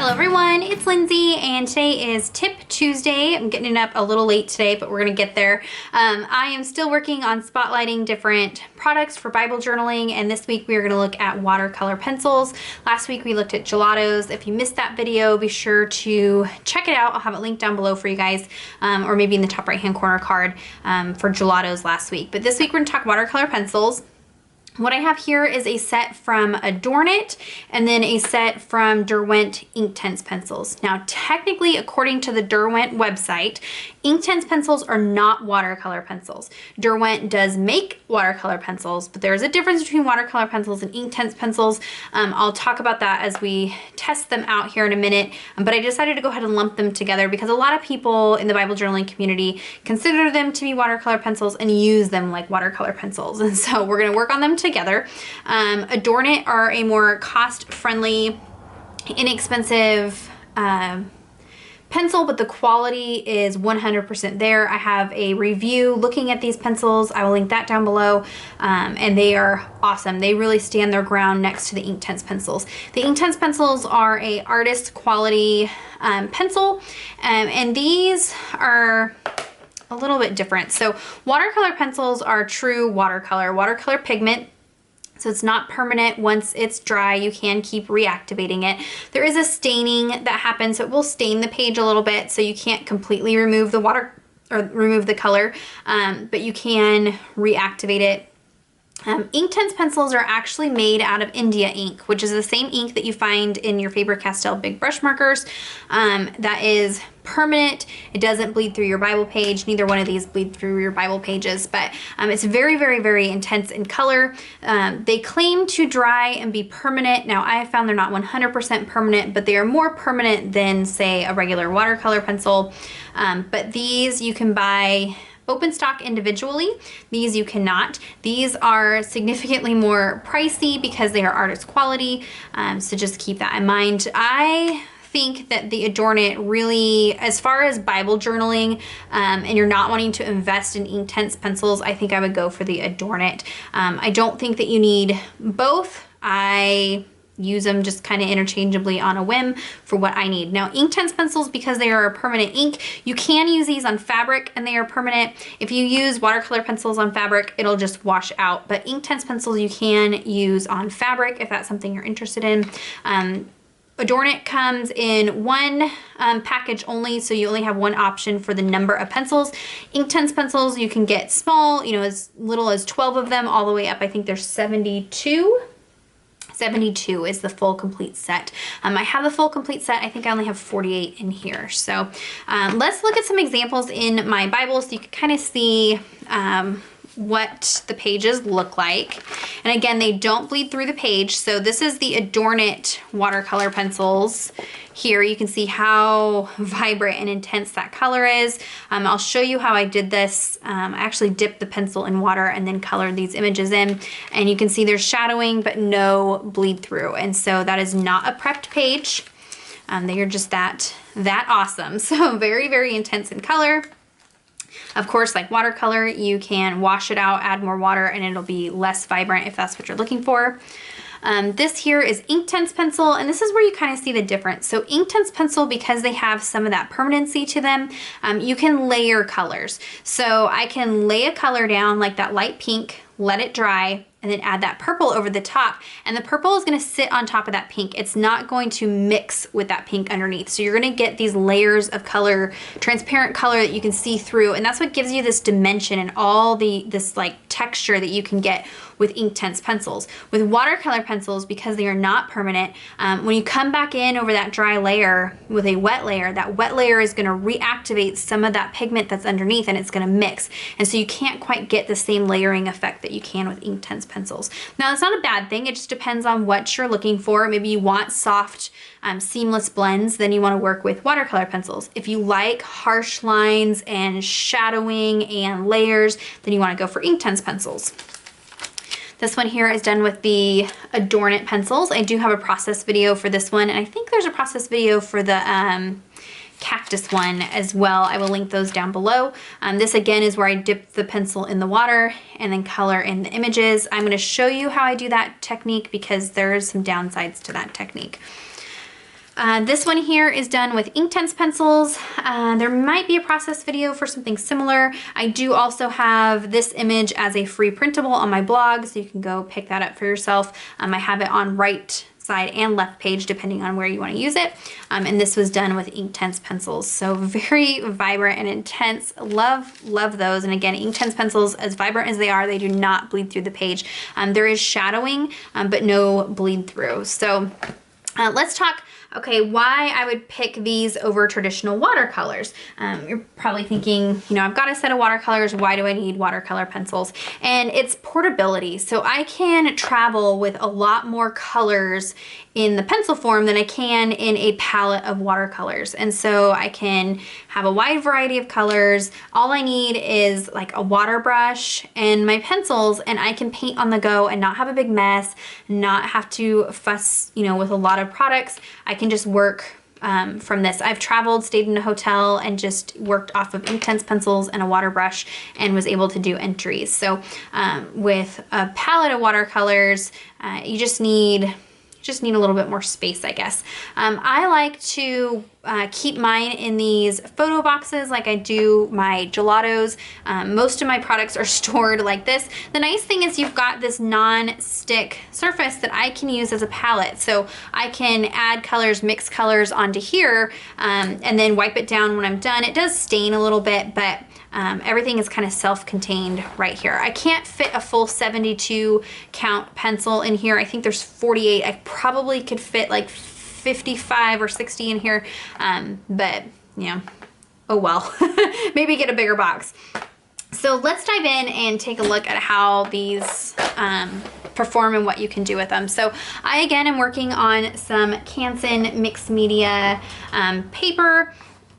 Hello everyone, it's Lindsay and today is Tip Tuesday. I'm getting it up a little late today, but we're gonna get there. I am still working on spotlighting different products for Bible journaling, and this week we are gonna look at watercolor pencils. Last week we looked at gelatos. If you missed that video, be sure to check it out. I'll have it linked down below for you guys, or maybe in the top right hand corner card for gelatos last week. But this week we're gonna talk watercolor pencils. What I have here is a set from Adorn It and then a set from Derwent Inktense pencils. Now, technically, according to the Derwent website, Inktense pencils are not watercolor pencils. Derwent does make watercolor pencils, but there is a difference between watercolor pencils and Inktense pencils. I'll talk about that as we test them out here in a minute, but I decided to go ahead and lump them together because a lot of people in the Bible journaling community consider them to be watercolor pencils and use them like watercolor pencils. And so we're gonna work on them together. Adorn It are a more cost-friendly, inexpensive pencil, but the quality is 100% there. I have a review looking at these pencils. I will link that down below, and they are awesome. They really stand their ground next to the Inktense pencils. The Inktense pencils are a artist quality pencil, and these are a little bit different. So watercolor pencils are true watercolor pigment. So it's not permanent. Once it's dry, you can keep reactivating it. There is a staining that happens, so it will stain the page a little bit, so you can't completely remove the water or remove the color, but you can reactivate it. Inktense pencils are actually made out of India ink, which is the same ink that you find in your Faber-Castell big brush markers. That is permanent. It doesn't bleed through your Bible page. Neither one of these bleed through your Bible pages, but it's very, very, very intense in color. They claim to dry and be permanent. Now, I have found they're not 100% permanent, but they are more permanent than, say, a regular watercolor pencil. But these you can buy open stock individually. These you cannot. These are significantly more pricey because they are artist quality, so just keep that in mind. I think that the Adorn It really, as far as Bible journaling, and you're not wanting to invest in Inktense pencils, I think I would go for the Adorn It. I don't think that you need both. I use them just kind of interchangeably on a whim for what I need. Now, Inktense pencils, because they are a permanent ink, you can use these on fabric and they are permanent. If you use watercolor pencils on fabric, it'll just wash out. But Inktense pencils you can use on fabric if that's something you're interested in. Adorn It comes in one package only, so you only have one option for the number of pencils. Inktense pencils you can get small, you know, as little as 12 of them, all the way up, I think there's 72. 72 is the full complete set. I have the full complete set. I think I only have 48 in here. So let's look at some examples in my Bible so you can kind of see what the pages look like. And again, they don't bleed through the page. So this is the Adorn It watercolor pencils. Here you can see how vibrant and intense that color is. I'll show you how I did this. I actually dipped the pencil in water and then colored these images in, and you can see there's shadowing but no bleed through, and so that is not a prepped page. They are just that awesome. So very, very intense in color. Of course, like watercolor, you can wash it out, add more water, and it'll be less vibrant if that's what you're looking for. This here is Inktense pencil, and this is where you kind of see the difference. So Inktense pencil, because they have some of that permanency to them, you can layer colors. So I can lay a color down like that light pink, let it dry, and then add that purple over the top. And the purple is gonna sit on top of that pink. It's not going to mix with that pink underneath. So you're gonna get these layers of color, transparent color that you can see through. And that's what gives you this dimension and all this like texture that you can get with Inktense pencils. With watercolor pencils, because they are not permanent, when you come back in over that dry layer with a wet layer, that wet layer is gonna reactivate some of that pigment that's underneath and it's gonna mix. And so you can't quite get the same layering effect that you can with Inktense pencils. Now, that's not a bad thing. It just depends on what you're looking for. Maybe you want soft, seamless blends, then you want to work with watercolor pencils. If you like harsh lines and shadowing and layers, then you want to go for Inktense pencils. This one here is done with the Adorn It pencils. I do have a process video for this one, and I think there's a process video for the cactus one as well. I will link those down below. This again is where I dip the pencil in the water and then color in the images. I'm going to show you how I do that technique because there's some downsides to that technique. This one here is done with Inktense pencils. There might be a process video for something similar. I do also have this image as a free printable on my blog, so you can go pick that up for yourself. I have it on right side and left page depending on where you want to use it. And this was done with Inktense pencils. So very vibrant and intense. Love those. And again, Inktense pencils, as vibrant as they are, they do not bleed through the page. There is shadowing, but no bleed through. So let's talk, okay, why I would pick these over traditional watercolors. You're probably thinking, you know, I've got a set of watercolors, why do I need watercolor pencils? And it's portability. So I can travel with a lot more colors in the pencil form than I can in a palette of watercolors. And so I can have a wide variety of colors. All I need is like a water brush and my pencils, and I can paint on the go and not have a big mess, not have to fuss, you know, with a lot of products. I can just work from this. I've traveled, stayed in a hotel, and just worked off of Inktense pencils and a water brush and was able to do entries. So with a palette of watercolors, you just need a little bit more space, I guess. I like to keep mine in these photo boxes like I do my gelatos. Most of my products are stored like this. The nice thing is you've got this non-stick surface that I can use as a palette. So I can add colors, mix colors onto here, and then wipe it down when I'm done. It does stain a little bit, but everything is kind of self-contained right here. I can't fit a full 72 count pencil in here. I think there's 48. I probably could fit like 55 or 60 in here, but you know, oh well. Maybe get a bigger box. So let's dive in and take a look at how these perform and what you can do with them. So I again am working on some Canson mixed media paper.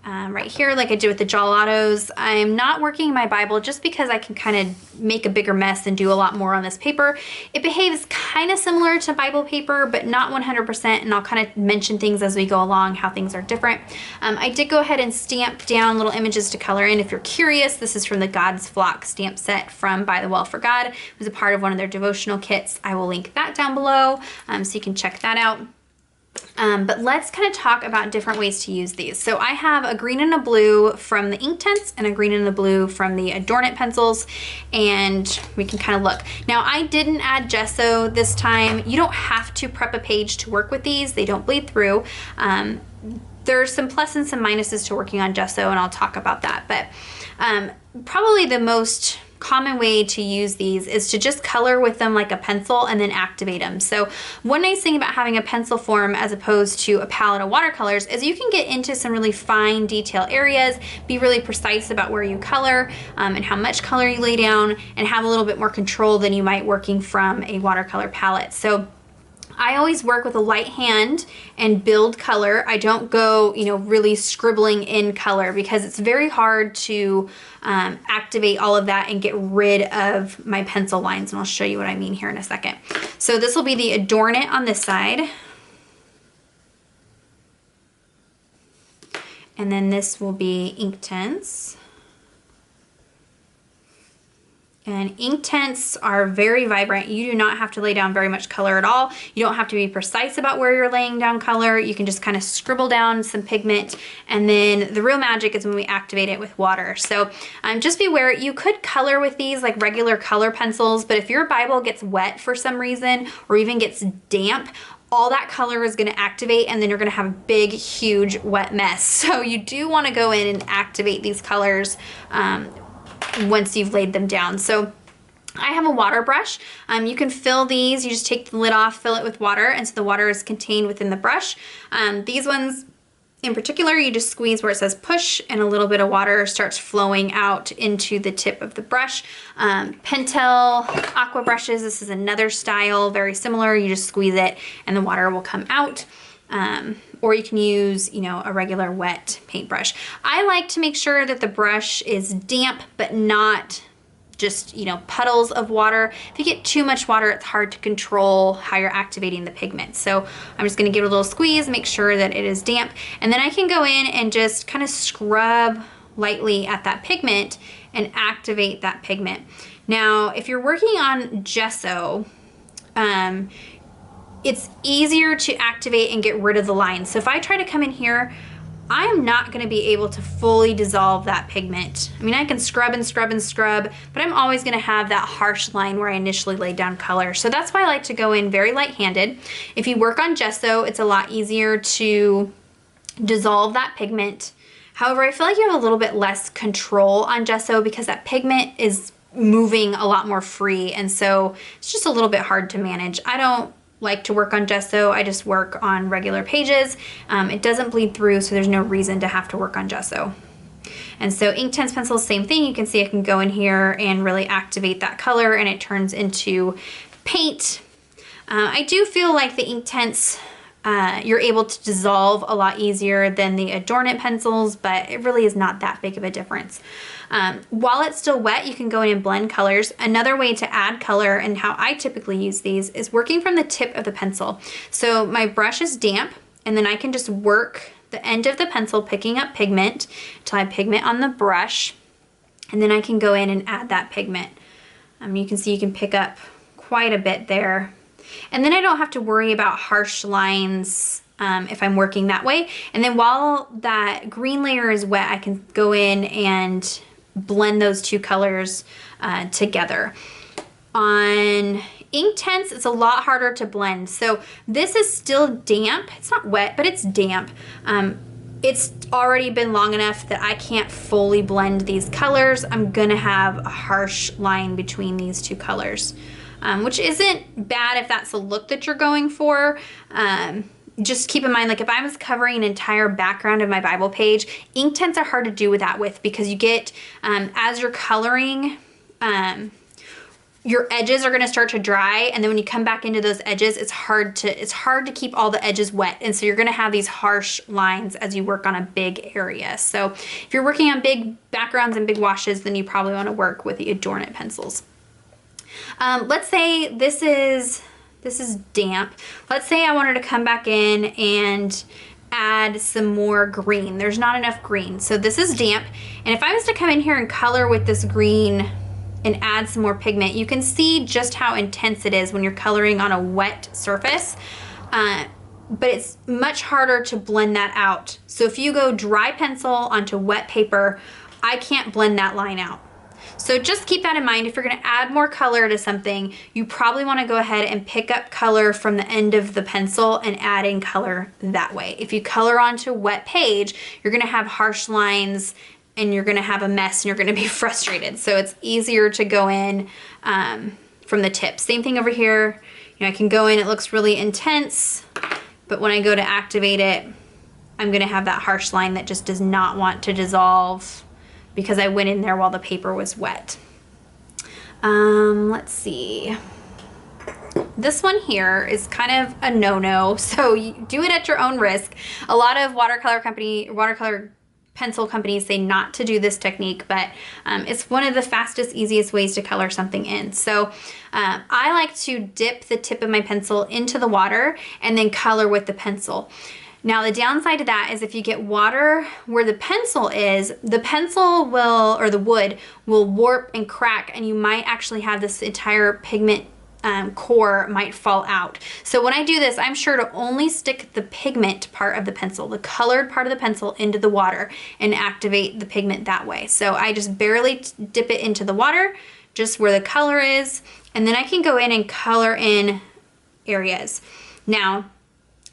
Right here, like I did with the gelatos. I'm not working my Bible just because I can kind of make a bigger mess and do a lot more on this paper. It behaves kind of similar to Bible paper, but not 100%, and I'll kind of mention things as we go along, how things are different. I did go ahead and stamp down little images to color in. If you're curious, this is from the God's Flock stamp set from By the Well for God. It was a part of one of their devotional kits. I will link that down below, so you can check that out. But let's kind of talk about different ways to use these. So I have a green and a blue from the Inktense and a green and a blue from the Adorn It pencils, and we can kind of look. Now I didn't add gesso this time. You don't have to prep a page to work with these. They don't bleed through. There's some pluses and some minuses to working on gesso, and I'll talk about that. But probably the most common way to use these is to just color with them like a pencil and then activate them. So one nice thing about having a pencil form as opposed to a palette of watercolors is you can get into some really fine detail areas, be really precise about where you color and how much color you lay down, and have a little bit more control than you might working from a watercolor palette. So I always work with a light hand and build color. I don't go, you know, really scribbling in color because it's very hard to activate all of that and get rid of my pencil lines. And I'll show you what I mean here in a second. So this will be the Adorn It on this side. And then this will be Inktense. And Inktense are very vibrant. You do not have to lay down very much color at all. You don't have to be precise about where you're laying down color. You can just kind of scribble down some pigment, and then the real magic is when we activate it with water. So just be aware, you could color with these like regular color pencils, but if your Bible gets wet for some reason or even gets damp, all that color is going to activate, and then you're going to have a big, huge, wet mess. So you do want to go in and activate these colors once you've laid them down. So I have a water brush. You can fill these, you just take the lid off, fill it with water, and so the water is contained within the brush. These ones in particular, you just squeeze where it says push, and a little bit of water starts flowing out into the tip of the brush. Pentel aqua brushes, this is another style, very similar. You just squeeze it and the water will come out. Or you can use, you know, a regular wet paintbrush. I like to make sure that the brush is damp, but not just, you know, puddles of water. If you get too much water, it's hard to control how you're activating the pigment. So I'm just gonna give it a little squeeze, make sure that it is damp, and then I can go in and just kind of scrub lightly at that pigment and activate that pigment. Now, if you're working on gesso, it's easier to activate and get rid of the lines. So if I try to come in here, I am not gonna be able to fully dissolve that pigment. I mean, I can scrub and scrub and scrub, but I'm always gonna have that harsh line where I initially laid down color. So that's why I like to go in very light-handed. If you work on gesso, it's a lot easier to dissolve that pigment. However, I feel like you have a little bit less control on gesso because that pigment is moving a lot more free, and so it's just a little bit hard to manage. I don't like to work on gesso. I just work on regular pages. It doesn't bleed through, so there's no reason to have to work on gesso. And so Inktense pencils, same thing. You can see I can go in here and really activate that color and it turns into paint. I do feel like the Inktense, you're able to dissolve a lot easier than the Adornit pencils, but it really is not that big of a difference. While it's still wet, you can go in and blend colors. Another way to add color, and how I typically use these, is working from the tip of the pencil. So my brush is damp, and then I can just work the end of the pencil, picking up pigment until I have pigment on the brush, and then I can go in and add that pigment. You can see you can pick up quite a bit there. And then I don't have to worry about harsh lines if I'm working that way. And then while that green layer is wet, I can go in and blend those two colors together. On Inktense, it's a lot harder to blend. So this is still damp. It's not wet, but it's damp. It's already been long enough that I can't fully blend these colors. I'm gonna have a harsh line between these two colors. Which isn't bad if that's the look that you're going for. Just keep in mind, like if I was covering an entire background of my Bible page, Inktense are hard to do that with because you get, as you're coloring, your edges are gonna start to dry, and then when you come back into those edges, it's hard to keep all the edges wet, and so you're gonna have these harsh lines as you work on a big area. So if you're working on big backgrounds and big washes, then you probably wanna work with the Adornit pencils. Let's say this is damp. Let's say I wanted to come back in and add some more green. There's not enough green. So this is damp. And if I was to come in here and color with this green and add some more pigment, you can see just how intense it is when you're coloring on a wet surface. But it's much harder to blend that out. So if you go dry pencil onto wet paper, I can't blend that line out. So just keep that in mind. If you're gonna add more color to something, you probably wanna go ahead and pick up color from the end of the pencil and add in color that way. If you color onto wet page, you're gonna have harsh lines and you're gonna have a mess and you're gonna be frustrated. So it's easier to go in from the tip. Same thing over here. You know, I can go in, it looks really intense, but when I go to activate it, I'm gonna have that harsh line that just does not want to dissolve because I went in there while the paper was wet. Let's see. This one here is kind of a no-no, so you do it at your own risk. A lot of watercolor pencil companies say not to do this technique, but it's one of the fastest, easiest ways to color something in. So I like to dip the tip of my pencil into the water and then color with the pencil. Now the downside to that is if you get water where the pencil is, the pencil will, or the wood, will warp and crack, and you might actually have this entire pigment core might fall out. So when I do this, I'm sure to only stick the pigment part of the pencil, the colored part of the pencil, into the water and activate the pigment that way. So I just barely dip it into the water, just where the color is, and then I can go in and color in areas. Now,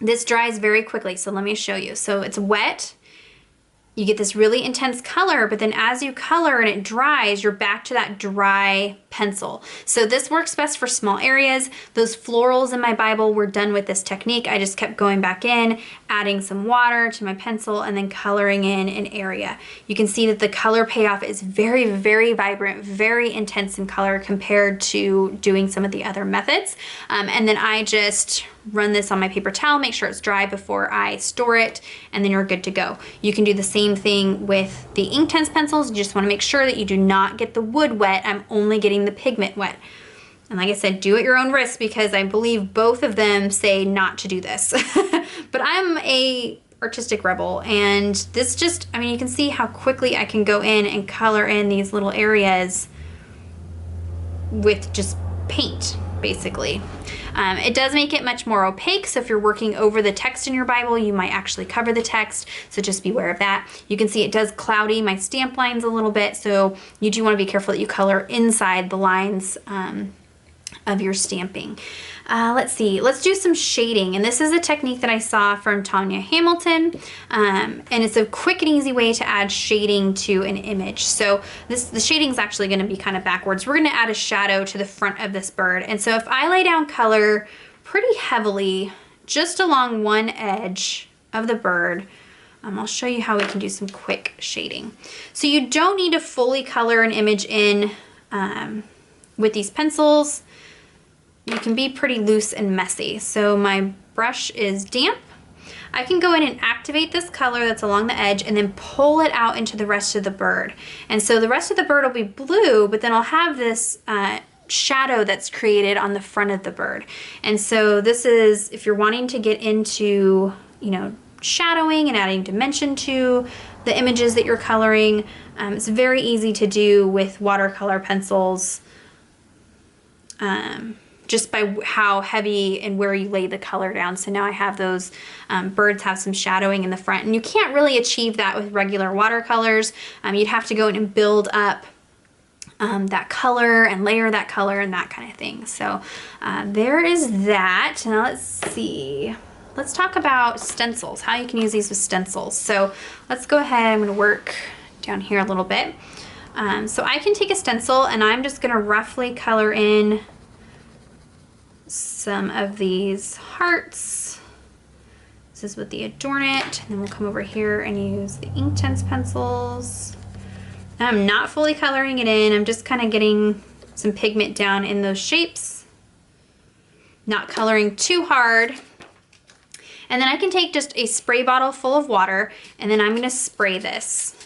this dries very quickly, so let me show you. So it's wet, you get this really intense color, but then as you color and it dries, you're back to that dry pencil. So this works best for small areas. Those florals in my Bible were done with this technique. I just kept going back in, adding some water to my pencil, and then coloring in an area. You can see that the color payoff is very, very vibrant, very intense in color compared to doing some of the other methods. And then I just run this on my paper towel, make sure it's dry before I store it, and then you're good to go. You can do the same thing with the Inktense pencils. You just want to make sure that you do not get the wood wet. I'm only getting the pigment wet. And like I said, do at your own risk because I believe both of them say not to do this. But I'm a artistic rebel, and this just, I mean, you can see how quickly I can go in and color in these little areas with just paint, basically. It does make it much more opaque, so if you're working over the text in your Bible, you might actually cover the text, so just beware of that. You can see it does cloudy my stamp lines a little bit, so you do want to be careful that you color inside the lines of your stamping. Let's see, let's do some shading, and this is a technique that I saw from Tanya Hamilton, and it's a quick and easy way to add shading to an image. So the shading is actually going to be kind of backwards. We're going to add a shadow to the front of this bird, and so if I lay down color pretty heavily just along one edge of the bird, I'll show you how we can do some quick shading. So you don't need to fully color an image in with these pencils. You can be pretty loose and messy. So my brush is damp. I can go in and activate this color that's along the edge and then pull it out into the rest of the bird. And so the rest of the bird will be blue, but then I'll have this shadow that's created on the front of the bird. And so this is, if you're wanting to get into, you know, shadowing and adding dimension to the images that you're coloring, it's very easy to do with watercolor pencils. Just by how heavy and where you lay the color down. So now I have those birds have some shadowing in the front, and you can't really achieve that with regular watercolors. You'd have to go in and build up that color and layer that color and that kind of thing. So there is that. Now let's see. Let's talk about stencils, how you can use these with stencils. So let's go ahead, I'm gonna work down here a little bit. So I can take a stencil and I'm just gonna roughly color in some of these hearts. This is with the Adorn It, and then we'll come over here and use the Inktense pencils. I'm not fully coloring it in, I'm just kind of getting some pigment down in those shapes, not coloring too hard. And then I can take just a spray bottle full of water, and then I'm gonna spray this.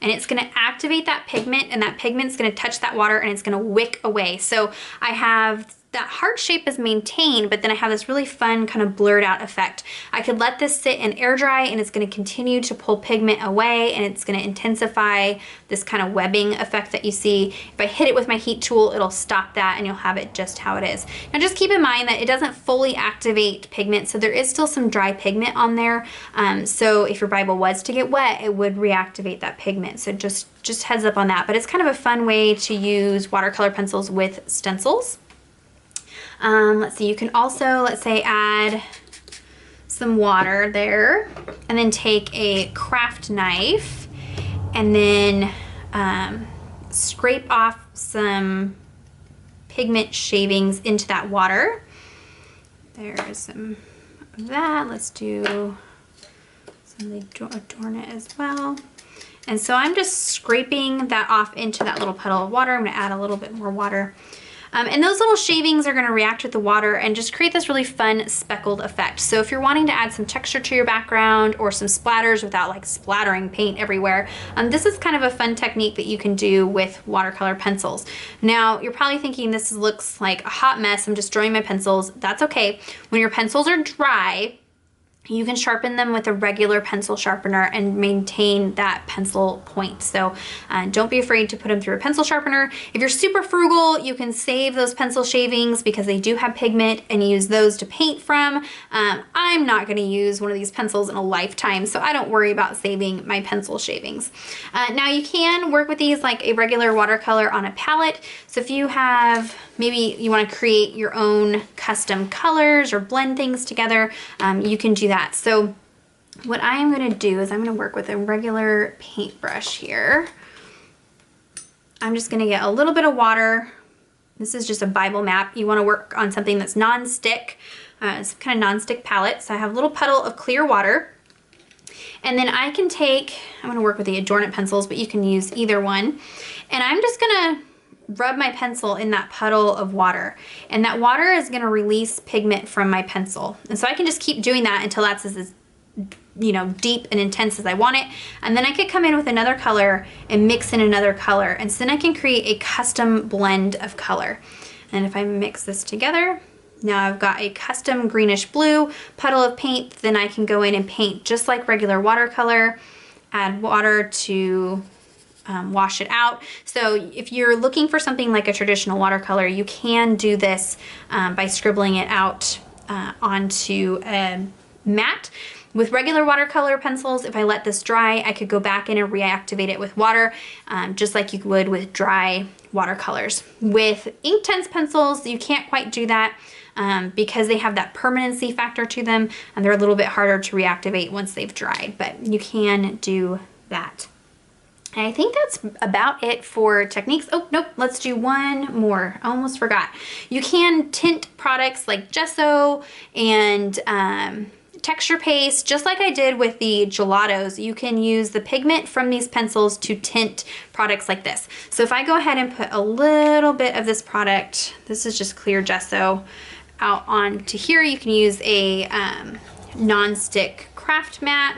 And it's gonna activate that pigment, and that pigment's gonna touch that water and it's gonna wick away. So I have that heart shape is maintained, but then I have this really fun kind of blurred out effect. I could let this sit and air dry, and it's gonna continue to pull pigment away, and it's gonna intensify this kind of webbing effect that you see. If I hit it with my heat tool, it'll stop that and you'll have it just how it is. Now just keep in mind that it doesn't fully activate pigment, so there is still some dry pigment on there. So if your Bible was to get wet, it would reactivate that pigment. So just heads up on that. But it's kind of a fun way to use watercolor pencils with stencils. Let's see, you can also, let's say, add some water there, and then take a craft knife and then scrape off some pigment shavings into that water. There's some of that. Let's do some of the Adorn It as well. And so I'm just scraping that off into that little puddle of water. I'm gonna add a little bit more water. And those little shavings are gonna react with the water and just create this really fun speckled effect. So if you're wanting to add some texture to your background or some splatters without like splattering paint everywhere, this is kind of a fun technique that you can do with watercolor pencils. Now, you're probably thinking this looks like a hot mess, I'm just drawing my pencils. That's okay. When your pencils are dry, you can sharpen them with a regular pencil sharpener and maintain that pencil point. So don't be afraid to put them through a pencil sharpener. If you're super frugal, you can save those pencil shavings because they do have pigment and use those to paint from. I'm not gonna use one of these pencils in a lifetime, so I don't worry about saving my pencil shavings. Now you can work with these like a regular watercolor on a palette. So if you have, maybe you wanna create your own custom colors or blend things together, you can do that. So what I am gonna do is I'm gonna work with a regular paintbrush here. I'm just gonna get a little bit of water. This is just a Bible map. You wanna work on something that's non-stick, some kind of non-stick palette. So I have a little puddle of clear water. And then I can take, I'm gonna work with the Adorn It pencils, but you can use either one. And I'm just gonna rub my pencil in that puddle of water, and that water is going to release pigment from my pencil. And so I can just keep doing that until that's as, you know, deep and intense as I want it. And then I could come in with another color and mix in another color, and so then I can create a custom blend of color. And if I mix this together, now I've got a custom greenish blue puddle of paint. Then I can go in and paint just like regular watercolor, add water to wash it out. So if you're looking for something like a traditional watercolor, you can do this by scribbling it out onto a mat. With regular watercolor pencils, if I let this dry, I could go back in and reactivate it with water, just like you would with dry watercolors. With Inktense pencils, you can't quite do that because they have that permanency factor to them, and they're a little bit harder to reactivate once they've dried, but you can do that. And I think that's about it for techniques. Oh, nope, let's do one more. I almost forgot. You can tint products like gesso and texture paste, just like I did with the gelatos. You can use the pigment from these pencils to tint products like this. So if I go ahead and put a little bit of this product, this is just clear gesso, out onto here, you can use a non-stick craft mat.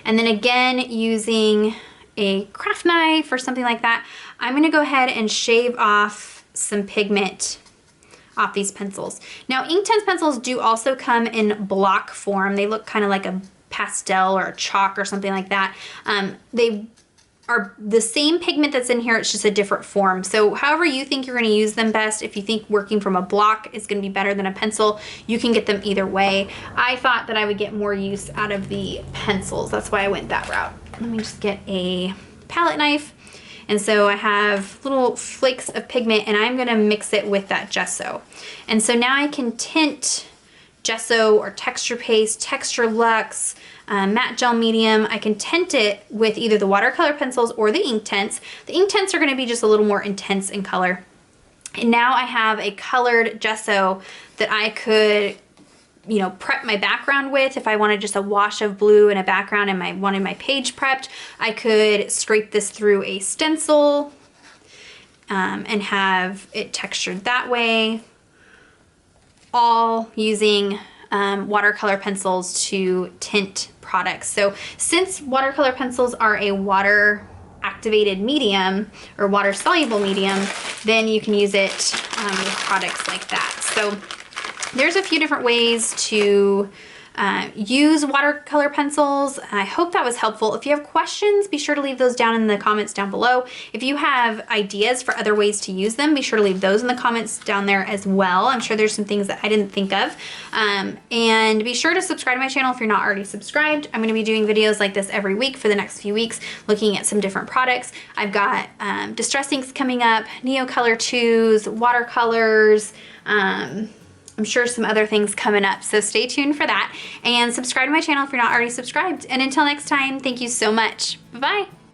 And then again, using a craft knife or something like that, I'm gonna go ahead and shave off some pigment off these pencils. Now, Inktense pencils do also come in block form. They look kind of like a pastel or a chalk or something like that. They are the same pigment that's in here, it's just a different form. So however you think you're gonna use them best, if you think working from a block is gonna be better than a pencil, you can get them either way. I thought that I would get more use out of the pencils. That's why I went that route. Let me just get a palette knife. And so I have little flakes of pigment and I'm gonna mix it with that gesso. And so now I can tint gesso or texture paste, texture luxe, matte gel medium. I can tint it with either the watercolor pencils or the Inktense. The Inktense are gonna be just a little more intense in color. And now I have a colored gesso that I could, you know, prep my background with. If I wanted just a wash of blue in a background and wanted my page prepped, I could scrape this through a stencil and have it textured that way, all using watercolor pencils to tint products. So since watercolor pencils are a water activated medium or water soluble medium, then you can use it with products like that. So there's a few different ways to use watercolor pencils. I hope that was helpful. If you have questions, be sure to leave those down in the comments down below. If you have ideas for other ways to use them, be sure to leave those in the comments down there as well. I'm sure there's some things that I didn't think of. And be sure to subscribe to my channel if you're not already subscribed. I'm gonna be doing videos like this every week for the next few weeks, looking at some different products. I've got distress inks coming up, Neocolor 2s, watercolors, I'm sure some other things coming up, so stay tuned for that. And subscribe to my channel if you're not already subscribed. And until next time, thank you so much. Bye-bye.